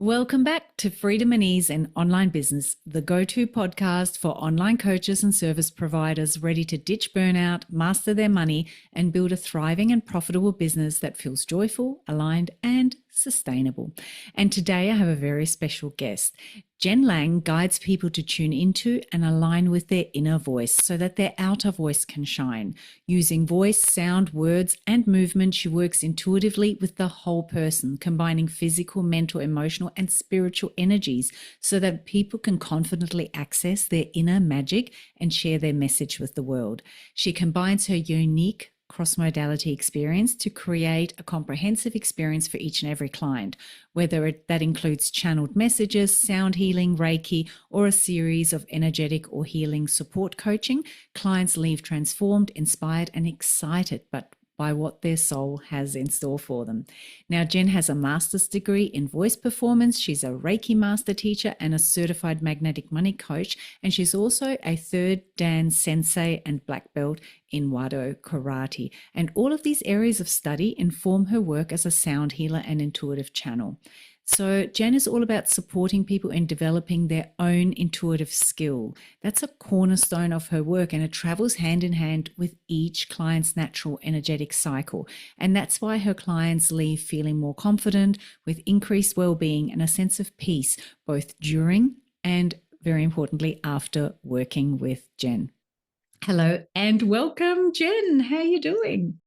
Welcome back to Freedom and Ease in Online Business, the go-to podcast for online coaches and service providers ready to ditch burnout, master their money, and build a thriving and profitable business that feels joyful, aligned, and sustainable. And today I have a very special guest. Jen Lang guides people to tune into and align with their inner voice so that their outer voice can shine. Using voice, sound, words, and movement, she works intuitively with the whole person, combining physical, mental, emotional, and spiritual energies so that people can confidently access their inner magic and share their message with the world. She combines her unique cross-modality experience to create a comprehensive experience for each and every client, whether that includes channeled messages, sound healing, Reiki, or a series of energetic or healing support coaching. Clients leave transformed, inspired, and excited, but by what their soul has in store for them. Now, Jen has a master's degree in voice performance. She's a Reiki master teacher and a certified magnetic money coach. And she's also a third Dan sensei and black belt in Wado karate. And all of these areas of study inform her work as a sound healer and intuitive channel. So Jen is all about supporting people in developing their own intuitive skill. That's a cornerstone of her work, and it travels hand in hand with each client's natural energetic cycle. And that's why her clients leave feeling more confident, with increased well-being and a sense of peace, both during and, very importantly, after working with Jen. Hello and welcome, Jen. How are you doing?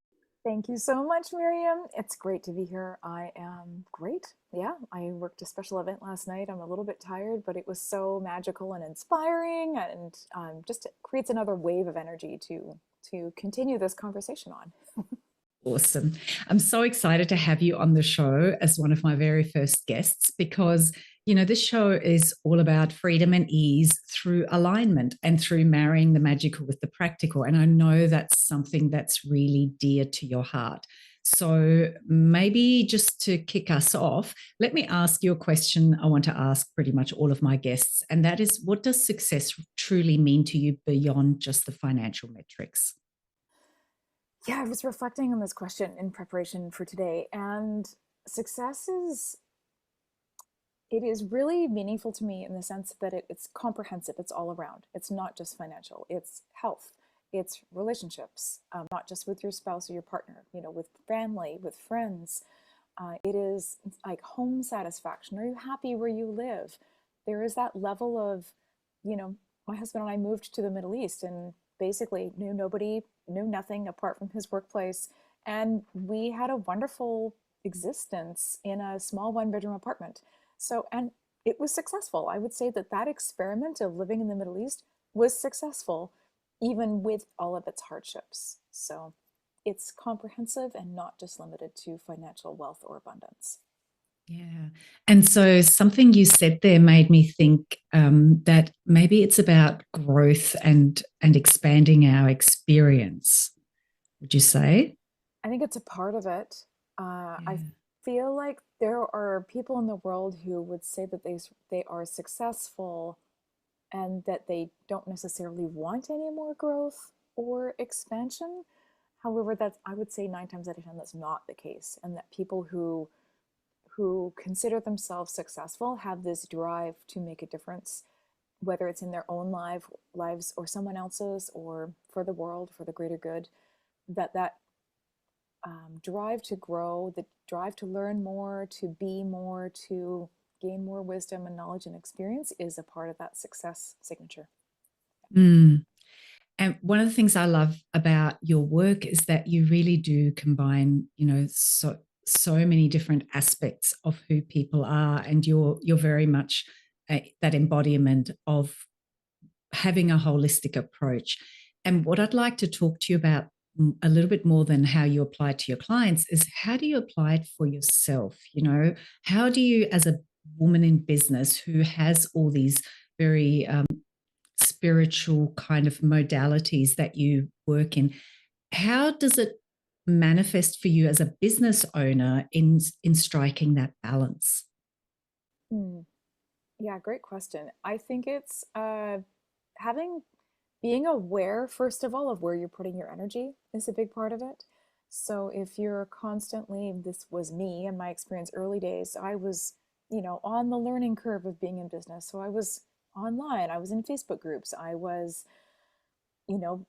Thank you so much, Miriam. It's great to be here. I am great. Yeah, I worked a special event last night. I'm a little bit tired, but it was so magical and inspiring, and just creates another wave of energy to continue this conversation on. Awesome. I'm so excited to have you on the show as one of my very first guests because, this show is all about freedom and ease through alignment and through marrying the magical with the practical. And I know that's something that's really dear to your heart. So maybe just to kick us off, let me ask you a question I want to ask pretty much all of my guests. And that is, what does success truly mean to you beyond just the financial metrics? Yeah, I was reflecting on this question in preparation for today, and success is it is really meaningful to me in the sense that it's comprehensive. It's all around. It's not just financial. It's health. It's relationships, not just with your spouse or your partner. With family, with friends. It is like home satisfaction. Are you happy where you live? There is that level of, you know, my husband and I moved to the Middle East and basically knew nobody, knew nothing apart from his workplace. And we had a wonderful existence in a small one-bedroom apartment. So, and it was successful. I would say that that experiment of living in the Middle East was successful, even with all of its hardships. So it's comprehensive and not just limited to financial wealth or abundance. Yeah. And so something you said there made me think that maybe it's about growth and expanding our experience. Would you say? I think it's a part of it. I Yeah. feel like there are people in the world who would say that they are successful and that they don't necessarily want any more growth or expansion. However, that's I would say 9 times out of 10 that's not the case, and that people who consider themselves successful have this drive to make a difference, whether it's in their own lives or someone else's, or for the world, for the greater good. That drive to grow, the drive to learn more, to be more, to gain more wisdom and knowledge and experience is a part of that success signature. Mm. And one of the things I love about your work is that you really do combine, so many different aspects of who people are, and you're very much that embodiment of having a holistic approach. And what I'd like to talk to you about a little bit more than how you apply it to your clients is, how do you apply it for yourself? How do you, as a woman in business who has all these very spiritual kind of modalities that you work in, how does it manifest for you as a business owner in striking that balance? Hmm. Yeah, great question. I think it's having being aware, first of all, of where you're putting your energy is a big part of it. So if you're constantly, this was me in my experience early days, I was on the learning curve of being in business. So I was online, I was in Facebook groups, I was,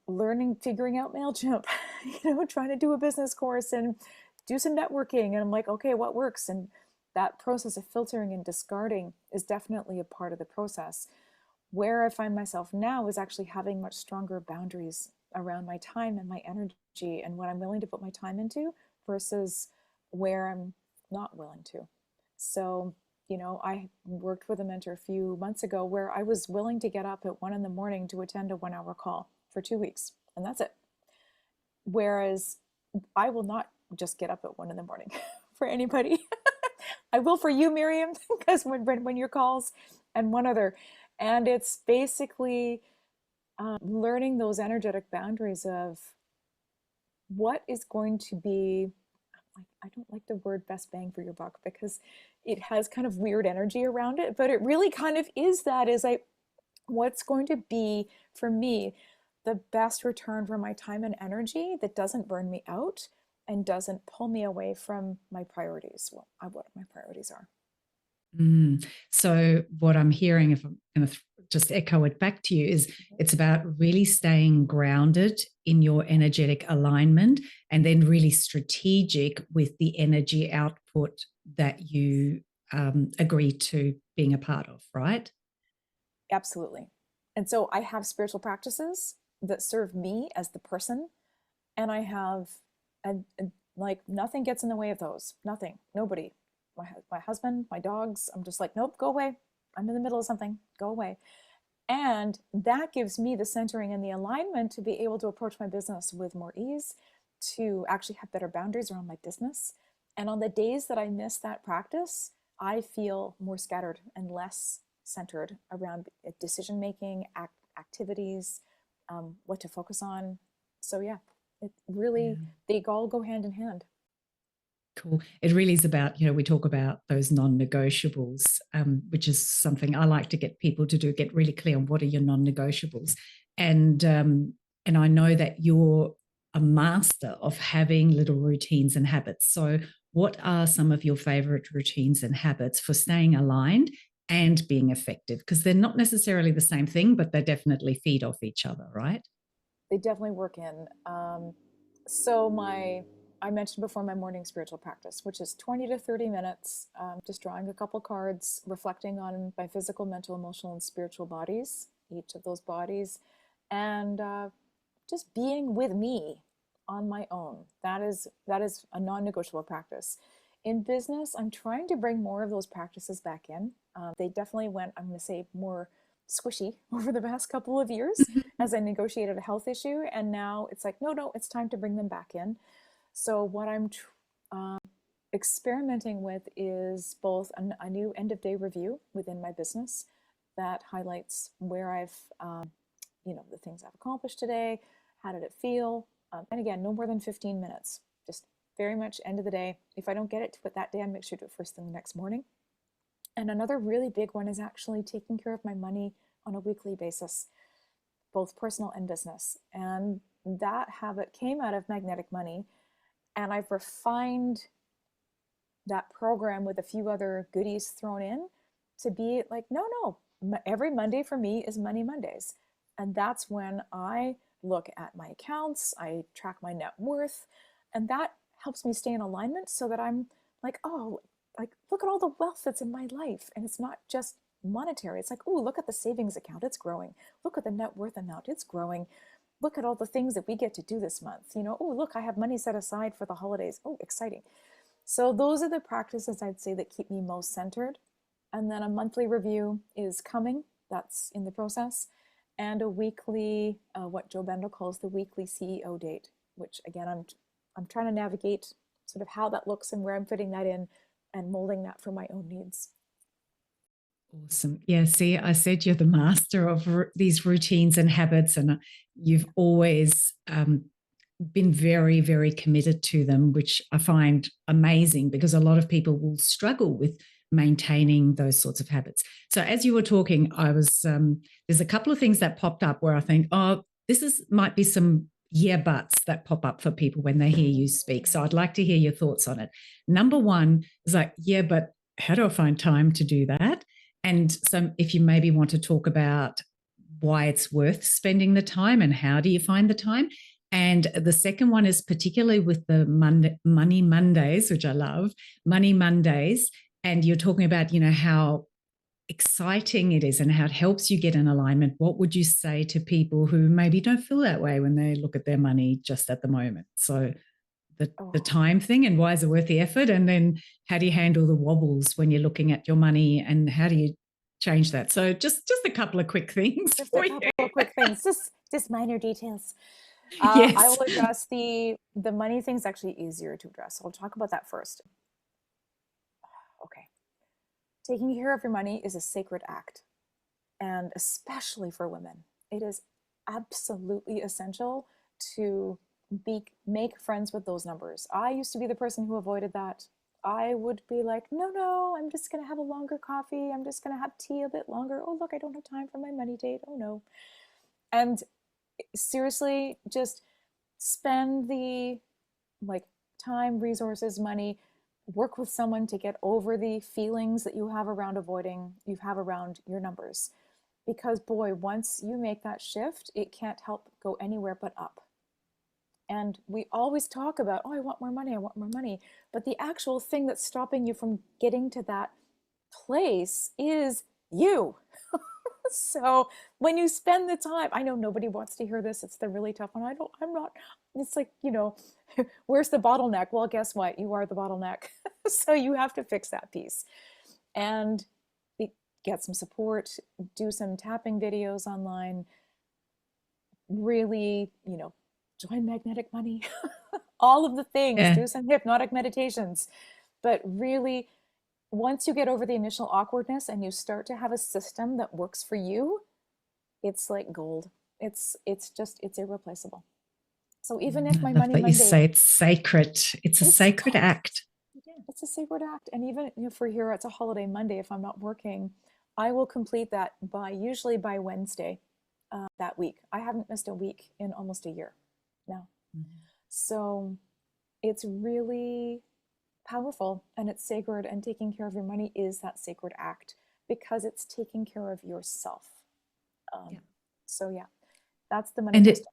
learning, figuring out MailChimp, trying to do a business course and do some networking. And I'm like, okay, what works? And that process of filtering and discarding is definitely a part of the process. Where I find myself now is actually having much stronger boundaries around my time and my energy and what I'm willing to put my time into versus where I'm not willing to. So, I worked with a mentor a few months ago where I was willing to get up at 1 in the morning to attend a 1 hour call for 2 weeks, and that's it. Whereas I will not just get up at 1 in the morning for anybody. I will for you, Miriam, because when your calls and one other. And it's basically learning those energetic boundaries of what is going to be, I don't like the word best bang for your buck because it has kind of weird energy around it, but it really kind of is that is like, what's going to be for me the best return for my time and energy that doesn't burn me out and doesn't pull me away from my priorities, what my priorities are. So what I'm hearing, if I'm going to just echo it back to you, is it's about really staying grounded in your energetic alignment and then really strategic with the energy output that you agree to being a part of, right? Absolutely. And so I have spiritual practices that serve me as the person, and I have, like, nothing gets in the way of those. Nothing, nobody. My husband, my dogs. I'm just like, nope, go away. I'm in the middle of something. Go away. And that gives me the centering and the alignment to be able to approach my business with more ease, to actually have better boundaries around my business. And on the days that I miss that practice, I feel more scattered and less centered around decision making, activities, what to focus on. So yeah, it really, they all go hand in hand. Cool. It really is about, we talk about those non-negotiables, which is something I like to get people to do, get really clear on what are your non-negotiables. And I know that you're a master of having little routines and habits. So what are some of your favorite routines and habits for staying aligned and being effective? Because they're not necessarily the same thing, but they definitely feed off each other, right? They definitely work in. So I mentioned before my morning spiritual practice, which is 20 to 30 minutes, just drawing a couple cards, reflecting on my physical, mental, emotional, and spiritual bodies, each of those bodies, and just being with me on my own. That is a non-negotiable practice. In business, I'm trying to bring more of those practices back in. They definitely went, I'm going to say, more squishy over the past couple of years as I negotiated a health issue. And now it's like, no, it's time to bring them back in. So what I'm experimenting with is both a new end of day review within my business that highlights where I've, the things I've accomplished today, how did it feel? And again, no more than 15 minutes, just very much end of the day. If I don't get it to it that day, I make sure to do it first thing the next morning. And another really big one is actually taking care of my money on a weekly basis, both personal and business. And that habit came out of Magnetic Money. And I've refined that program with a few other goodies thrown in to be like, no, every Monday for me is Money Mondays. And that's when I look at my accounts, I track my net worth, and that helps me stay in alignment so that I'm like, oh, like, look at all the wealth that's in my life. And it's not just monetary. It's like, oh, look at the savings account, it's growing. Look at the net worth amount, it's growing. Look at all the things that we get to do this month. Oh, look, I have money set aside for the holidays. Oh, exciting. So those are the practices I'd say that keep me most centered. And then a monthly review is coming. That's in the process. And a weekly, what Joe Bendel calls the weekly CEO date, which again, I'm trying to navigate sort of how that looks and where I'm fitting that in and molding that for my own needs. Awesome. Yeah, see, I said you're the master of these routines and habits, and you've always been very, very committed to them, which I find amazing because a lot of people will struggle with maintaining those sorts of habits. So as you were talking, I was there's a couple of things that popped up where I think, oh, might be some yeah buts that pop up for people when they hear you speak. So I'd like to hear your thoughts on it. Number one is like, yeah, but how do I find time to do that? And so if you maybe want to talk about why it's worth spending the time and how do you find the time. And the second one is particularly with the Money Mondays, which I love, Money Mondays. And you're talking about, how exciting it is and how it helps you get in alignment. What would you say to people who maybe don't feel that way when they look at their money just at the moment? So the Oh, time thing and why is it worth the effort? And then how do you handle the wobbles when you're looking at your money and how do you change that? So just a couple of quick things just a for you. couple of quick things, just minor details. I Yes. will address the money thing's actually easier to address. So I'll talk about that first. Okay. Taking care of your money is a sacred act, and especially for women, it is absolutely essential to make friends with those numbers. I used to be the person who avoided that. I would be like, no, no, I'm just going to have a longer coffee. I'm just going to have tea a bit longer. Oh, look, I don't have time for my money date. Oh, no. And seriously, just spend the like time, resources, money, work with someone to get over the feelings that you have around your numbers. Because boy, once you make that shift, it can't help go anywhere but up. And we always talk about, oh, I want more money, I want more money. But the actual thing that's stopping you from getting to that place is you. So when you spend the time, I know nobody wants to hear this. It's the really tough one. I'm not, it's like, where's the bottleneck? Well, guess what? You are the bottleneck. So you have to fix that piece and get some support, do some tapping videos online, really, join Magnetic Money, all of the things, Yeah. do some hypnotic meditations. But really, once you get over the initial awkwardness and you start to have a system that works for you, it's like gold. It's irreplaceable. So even if I my love Money that you Monday, say it's sacred. It's a it's sacred totally, act. yeah, it's a sacred act. And even for here, it's a holiday Monday. If I'm not working, I will complete that usually by Wednesday that week. I haven't missed a week in almost a year now. So it's really powerful and it's sacred. And taking care of your money is that sacred act because it's taking care of yourself. Um, Yeah. so yeah, that's the money And it question.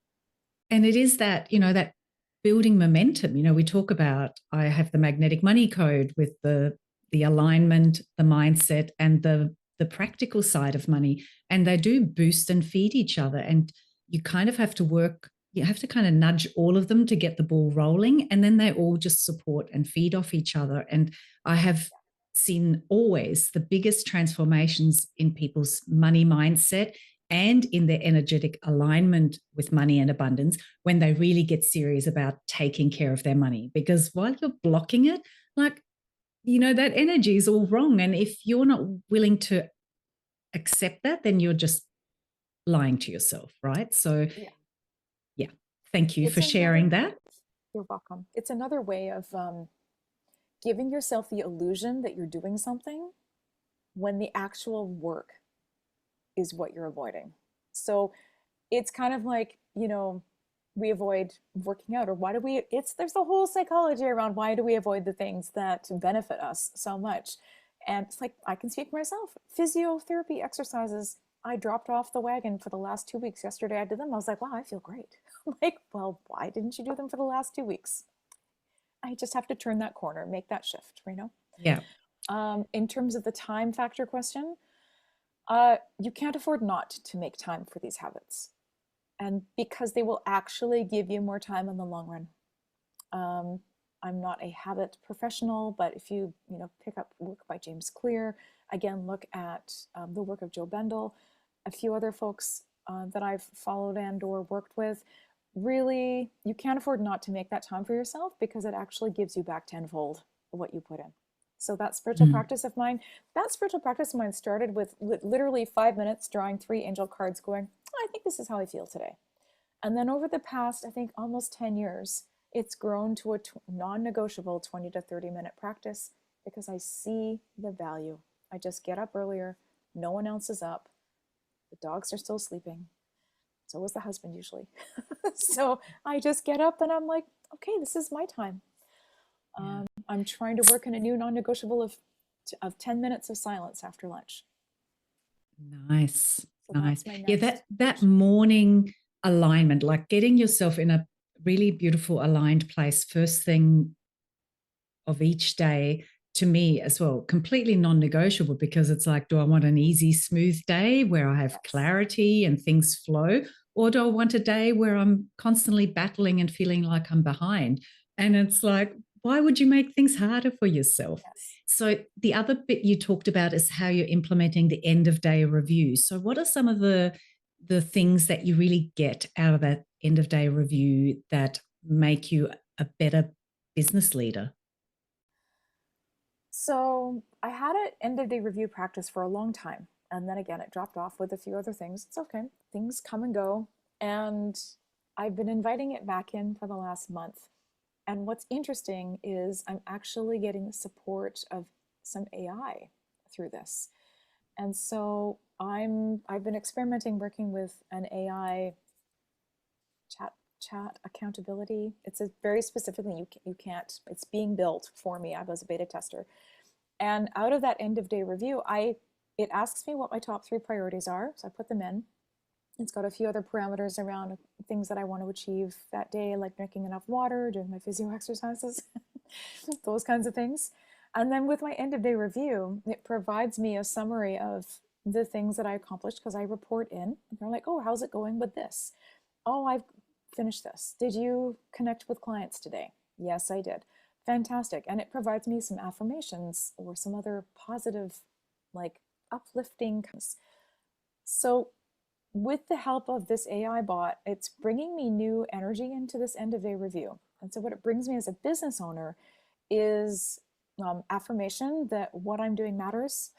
and it is that, that building momentum. We talk about I have the magnetic money code with the alignment, the mindset, and the practical side of money. And they do boost and feed each other. And you have to kind of nudge all of them to get the ball rolling. And then they all just support and feed off each other. And I have seen always the biggest transformations in people's money mindset and in their energetic alignment with money and abundance when they really get serious about taking care of their money. Because while you're blocking it, like, that energy is all wrong. And if you're not willing to accept that, then you're just lying to yourself, right? So, Yeah, yeah, thank you it's for another. sharing that. You're welcome. It's another way of giving yourself the illusion that you're doing something when the actual work is what you're avoiding. So it's kind of like, we avoid working out, or why do we, there's a whole psychology around why do we avoid the things that benefit us so much. And it's like, I can speak for myself. Physiotherapy exercises, I dropped off the wagon for the last 2 weeks. Yesterday I did them. I was like, wow, I feel great. I'm like, well, why didn't you do them for the last 2 weeks? I just have to turn that corner, make that shift. Yeah. In terms of the time factor question, you can't afford not to make time for these habits. And because they will actually give you more time in the long run. Um, I'm not a habit professional, but if you pick up work by James Clear, again, look at the work of Joe Bendel, a few other folks that I've followed and or worked with, really, you can't afford not to make that time for yourself because it actually gives you back tenfold what you put in. So Mm. that spiritual practice of mine started with literally 5 minutes drawing 3 angel cards going, oh, I think this is how I feel today. And then over the past, I think almost 10 years, it's grown to a non-negotiable 20 to 30-minute practice because I see the value. I just get up earlier. No one else is up. The dogs are still sleeping. So is the husband usually. So I just get up and I'm like, okay, this is my time. Yeah. I'm trying to work in a new non-negotiable of of 10 minutes of silence after lunch. Nice. So Nice. that's my Yeah, next that version. morning alignment, like getting yourself in a really beautiful aligned place first thing of each day, to me as well, completely non-negotiable, because it's like, do I want an easy, smooth day where I have Yes. clarity and things flow? Or do I want a day where I'm constantly battling and feeling like I'm behind? And it's like, why would you make things harder for yourself? Yes. So the other bit you talked about is how you're implementing the end of day review. So what are some of the things that you really get out of that end of day review that make you a better business leader? So I had an end of day review practice for a long time. And then again, it dropped off with a few other things. It's okay. Things come and go. And I've been inviting it back in for the last month. And what's interesting is I'm actually getting the support of some AI through this. And so I've been experimenting working with an AI chat accountability. It's a very specific thing. You can't. It's being built for me. I was a beta tester, and out of that end of day review, it asks me what my top 3 priorities are. So I put them in. It's got a few other parameters around things that I want to achieve that day, like drinking enough water, doing my physio exercises, those kinds of things. And then with my end of day review, it provides me a summary of the things that I accomplished because I report in. And they're like, oh, how's it going with this? Oh, I've finished this. Did you connect with clients today? Yes, I did. Fantastic. And it provides me some affirmations or some other positive, like uplifting. So with the help of this AI bot, it's bringing me new energy into this end of day review. And so, what it brings me as a business owner is affirmation that what I'm doing matters,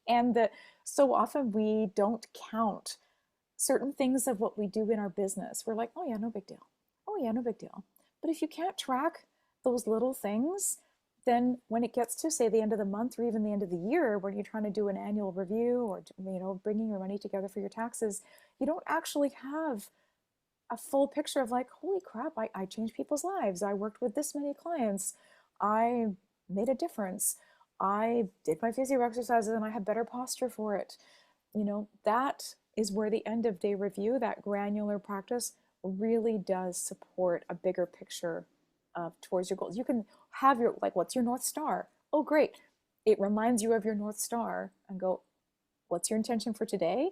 and that so often we don't count certain things of what we do in our business. We're like, oh, yeah, no big deal. Oh, yeah, no big deal. But if you can't track those little things, then when it gets to say the end of the month or even the end of the year, when you're trying to do an annual review or bringing your money together for your taxes, you don't actually have a full picture of like, holy crap, I changed people's lives. I worked with this many clients. I made a difference. I did my physio exercises and I have better posture for it. That is where the end of day review, that granular practice, really does support a bigger picture towards your goals. You can have your, like, what's your North Star? Oh, great. It reminds you of your North Star and go, what's your intention for today?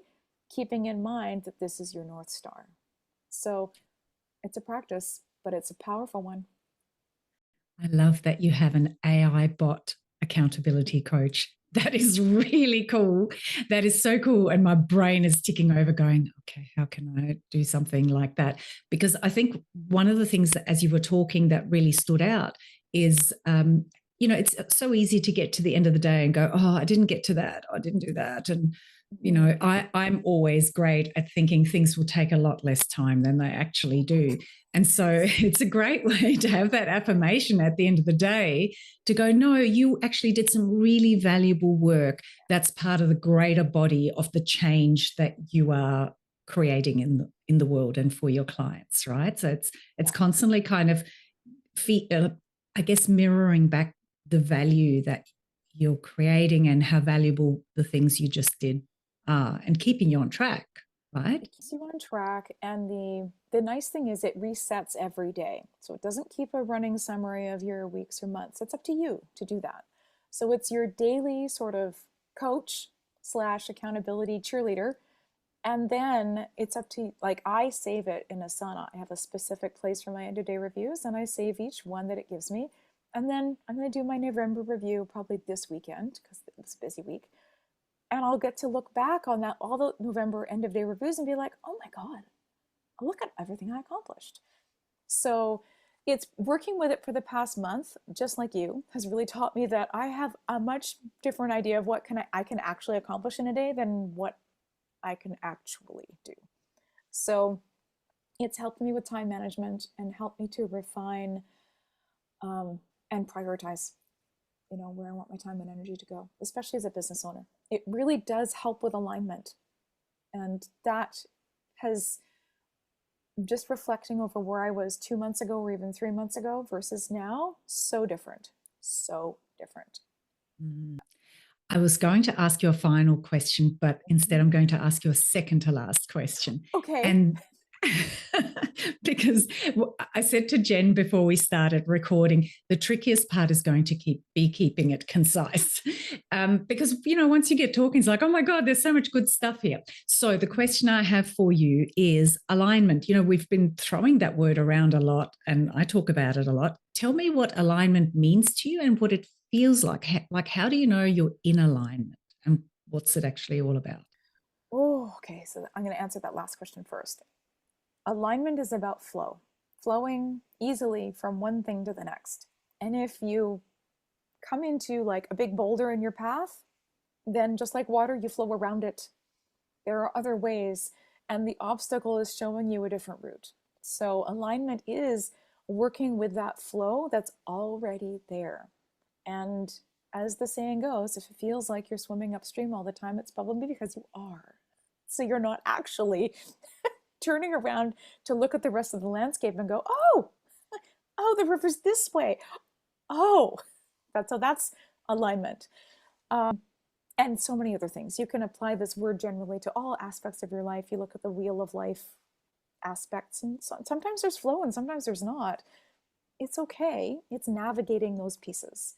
Keeping in mind that this is your North Star. So it's a practice, but it's a powerful one. I love that you have an AI bot accountability coach. That is really cool. That is so cool. And my brain is ticking over, going, okay, how can I do something like that? Because I think one of the things that, as you were talking, that really stood out is, it's so easy to get to the end of the day and go, oh, I didn't get to that. I didn't do that. And, I'm always great at thinking things will take a lot less time than they actually do. And so it's a great way to have that affirmation at the end of the day to go, no, you actually did some really valuable work. That's part of the greater body of the change that you are creating in the world and for your clients, right? So it's constantly kind of, I guess, mirroring back the value that you're creating and how valuable the things you just did are, and keeping you on track, right? It keeps you on track, and the nice thing is it resets every day. So it doesn't keep a running summary of your weeks or months. It's up to you to do that. So it's your daily sort of coach slash accountability cheerleader. And then it's up to, like, I save it in Asana. I have a specific place for my end of day reviews, and I save each one that it gives me. And then I'm going to do my November review probably this weekend because it was a busy week. And I'll get to look back on that, all the November end of day reviews, and be like, oh my God, look at everything I accomplished. So it's working with it for the past month, just like you, has really taught me that I have a much different idea of what I can actually accomplish in a day than what I can actually do. So it's helped me with time management and helped me to refine and prioritize, where I want my time and energy to go, especially as a business owner. It really does help with alignment. And that has, just reflecting over where I was 2 months ago or even 3 months ago versus now, so different. So different. Mm. I was going to ask you a final question, but instead I'm going to ask you a second to last question. Okay. And because I said to Jen before we started recording, the trickiest part is going to be keeping it concise. Because, once you get talking, it's like, oh my God, there's so much good stuff here. So the question I have for you is alignment. We've been throwing that word around a lot and I talk about it a lot. Tell me what alignment means to you and what it feels like. Like, how do you know you're in alignment and what's it actually all about? Oh, okay. So I'm going to answer that last question first. Alignment is about flow, flowing easily from one thing to the next. And if you come into like a big boulder in your path, then just like water, you flow around it. There are other ways, and the obstacle is showing you a different route. So alignment is working with that flow that's already there. And as the saying goes, if it feels like you're swimming upstream all the time, it's probably because you are. So you're not actually turning around to look at the rest of the landscape and go, oh, the river's this way. Oh, that's alignment. And so many other things. You can apply this word generally to all aspects of your life. You look at the wheel of life aspects, and sometimes there's flow and sometimes there's not. It's okay. It's navigating those pieces.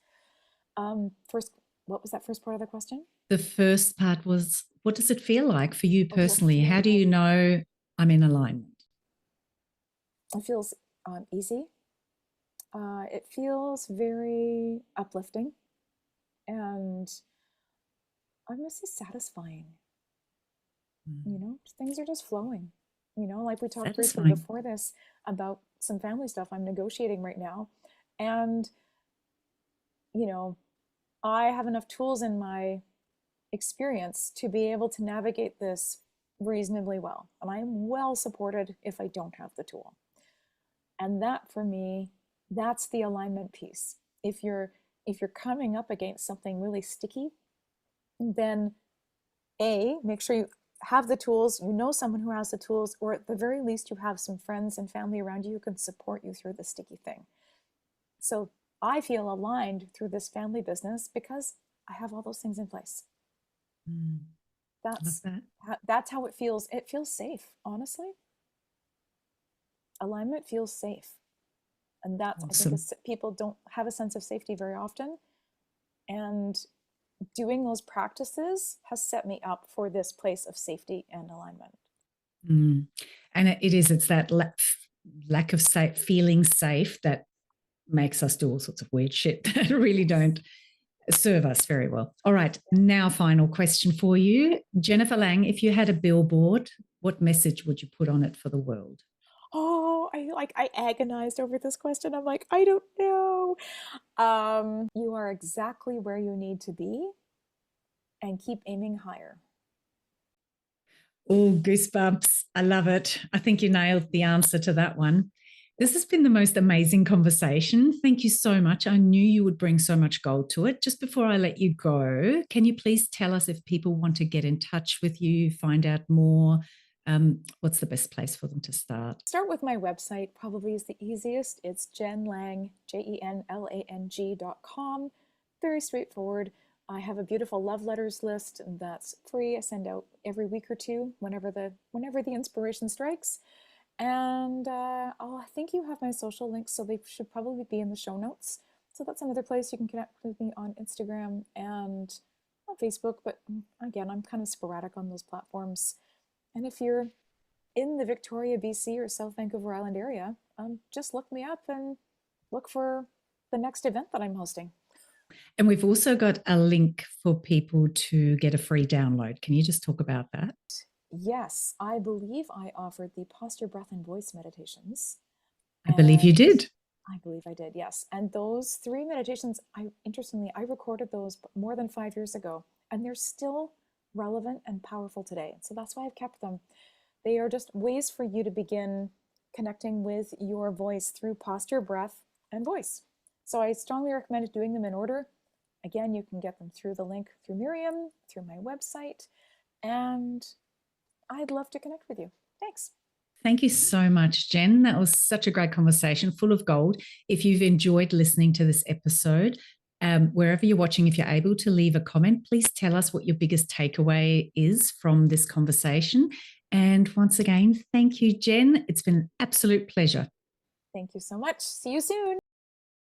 First, what was that first part of the question? The first part was, what does it feel like for you personally? How do you know I'm in alignment? It feels easy. It feels very uplifting, and I'm going to say satisfying. Things are just flowing. Like we talked briefly before this about some family stuff I'm negotiating right now. And, I have enough tools in my experience to be able to navigate this reasonably well. And I'm well supported if I don't have the tool. And that for me, that's the alignment piece. If you're coming up against something really sticky, then make sure you have the tools, someone who has the tools, or at the very least you have some friends and family around you who can support you through the sticky thing. So I feel aligned through this family business because I have all those things in place. That's how it feels. It feels safe, honestly. Alignment feels safe. And that's, awesome. I think people don't have a sense of safety very often. And doing those practices has set me up for this place of safety and alignment. And it's that lack of feeling safe that makes us do all sorts of weird shit that really don't serve us very well. All right, now final question for you. Jennifer Lang, if you had a billboard, what message would you put on it for the world? Oh, I agonized over this question. I'm like, I don't know. You are exactly where you need to be and keep aiming higher. Oh, goosebumps. I love it. I think you nailed the answer to that one. This has been the most amazing conversation. Thank you so much. I knew you would bring so much gold to it. Just before I let you go, can you please tell us if people want to get in touch with you, find out more? What's the best place for them to start? Start with my website, probably is the easiest. It's JenLang, JenLang.com. Very straightforward. I have a beautiful love letters list that's free. I send out every week or two whenever the inspiration strikes. And I think you have my social links, so they should probably be in the show notes. So that's another place you can connect with me on Instagram and on Facebook. But again, I'm kind of sporadic on those platforms. And if you're in the Victoria, BC or South Vancouver Island area, just look me up and look for the next event that I'm hosting. And we've also got a link for people to get a free download. Can you just talk about that? Yes, I believe I offered the posture, breath, and voice meditations. I believe you did. I believe I did, yes. And those 3 meditations, I recorded those more than 5 years ago, and they're still relevant and powerful today. So that's why I've kept them. They are just ways for you to begin connecting with your voice through posture, breath, and voice. So I strongly recommend doing them in order. Again, you can get them through the link through Miriam, through my website, and I'd love to connect with you. Thanks. Thank you so much, Jen. That was such a great conversation, full of gold. If you've enjoyed listening to this episode, Wherever you're watching, if you're able to leave a comment, please tell us what your biggest takeaway is from this conversation. And once again, thank you, Jen. It's been an absolute pleasure. Thank you so much. See you soon.